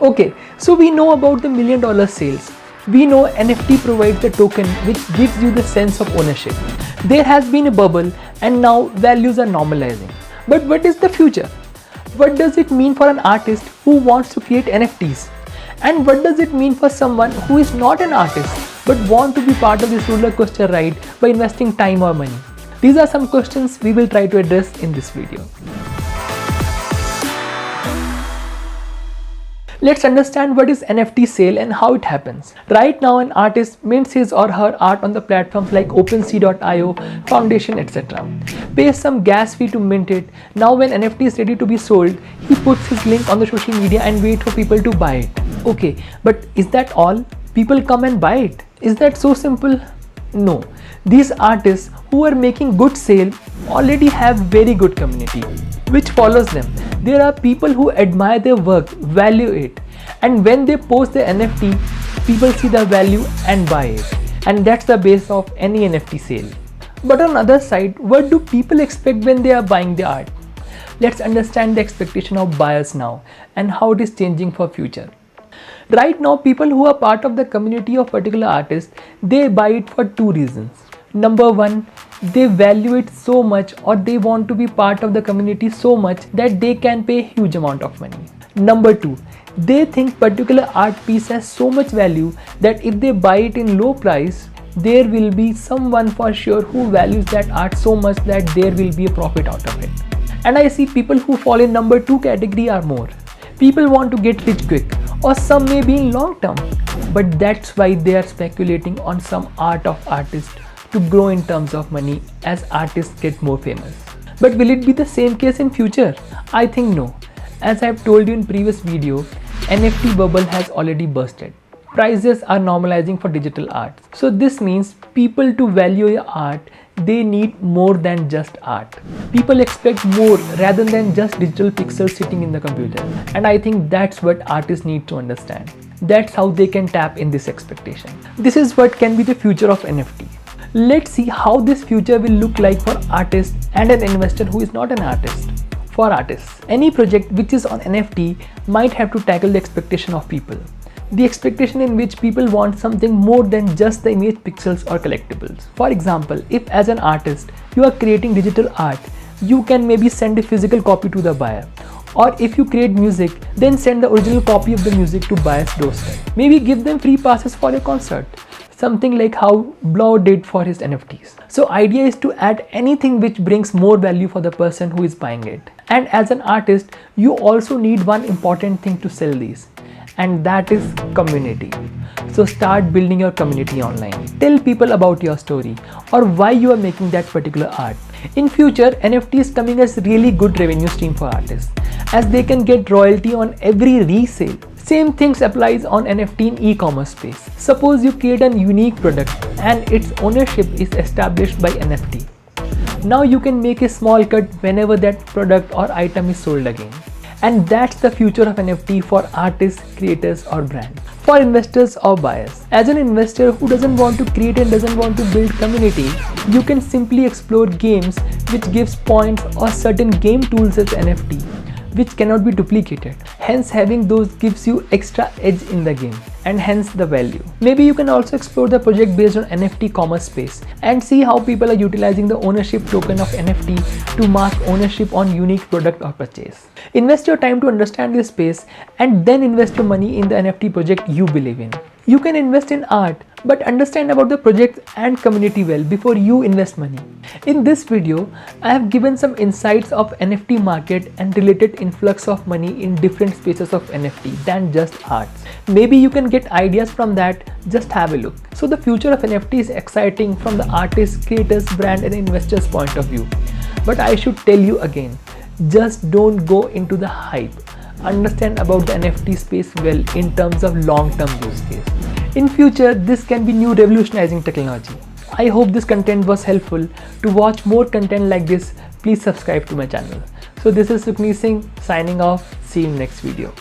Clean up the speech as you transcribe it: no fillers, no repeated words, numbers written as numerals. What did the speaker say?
Okay, so we know about the $1 million sales. We know NFT provides the token which gives you the sense of ownership. There has been a bubble and now values are normalizing. But what is the future? What does it mean for an artist who wants to create NFTs? And what does it mean for someone who is not an artist but want to be part of this roller coaster ride by investing time or money? These are some questions we will try to address in this video. Let's understand what is NFT sale and how it happens. Right now, an artist mints his or her art on the platforms like OpenSea.io, Foundation, etc. Pays some gas fee to mint it. Now when NFT is ready to be sold, he puts his link on the social media and waits for people to buy it. Okay, but is that all? People come and buy it. Is that so simple? No. These artists who are making good sale already have very good community which follows them. There are people who admire their work, value it, and when they post the NFT, people see the value and buy it. And that's the base of any NFT sale. But on the other side, what do people expect when they are buying the art? Let's understand the expectation of buyers now and how it is changing for future. Right now, people who are part of the community of particular artist, they buy it for two reasons. Number one, they value it so much or they want to be part of the community so much that they can pay a huge amount of money. Number two, they think particular art piece has so much value that if they buy it in low price, there will be someone for sure who values that art so much that there will be a profit out of it. And I see people who fall in number two category are more. People want to get rich quick, or some may be in long term, but that's why they are speculating on some art of artists to grow in terms of money as artists get more famous. But will it be the same case in future? I think no. As I've told you in previous video, NFT bubble has already bursted. Prices are normalizing for digital art. So this means people to value your art, they need more than just art. People expect more rather than just digital pixels sitting in the computer. And I think that's what artists need to understand. That's how they can tap in this expectation. This is what can be the future of NFT. Let's see how this future will look like for artists and an investor who is not an artist. For artists, any project which is on NFT might have to tackle the expectation of people. The expectation in which people want something more than just the image pixels or collectibles. For example, if as an artist you are creating digital art, you can maybe send a physical copy to the buyer. Or if you create music, then send the original copy of the music to buyer's doorstep. Maybe give them free passes for a concert. Something like how Blau did for his NFTs. So idea is to add anything which brings more value for the person who is buying it. And as an artist, you also need one important thing to sell these. And that is community. So start building your community online. Tell people about your story or why you are making that particular art. In future, NFT is coming as really good revenue stream for artists as they can get royalty on every resale. Same things applies on NFT in e-commerce space. Suppose you create a unique product and its ownership is established by NFT. Now you can make a small cut whenever that product or item is sold again. And that's the future of NFT for artists, creators or brands. For investors or buyers. As an investor who doesn't want to create and doesn't want to build community, you can simply explore games which gives points or certain game tools as NFT, which cannot be duplicated. Hence having those gives you extra edge in the game and hence the value. Maybe you can also explore the project based on NFT commerce space and see how people are utilizing the ownership token of NFT to mark ownership on unique product or purchase. Invest your time to understand this space and then invest your money in the NFT project you believe in. You can invest in art, but understand about the project and community well before you invest money. In this video, I have given some insights of NFT market and related influx of money in different spaces of NFT than just arts. Maybe you can get ideas from that, just have a look. So the future of NFT is exciting from the artist, creators, brand and investors point of view. But I should tell you again, just don't go into the hype. Understand about the NFT space well in terms of long-term use case. In future, this can be new revolutionizing technology. I hope this content was helpful. To watch more content like this, please subscribe to my channel. So this is Sukhneet Singh signing off. See you in next video.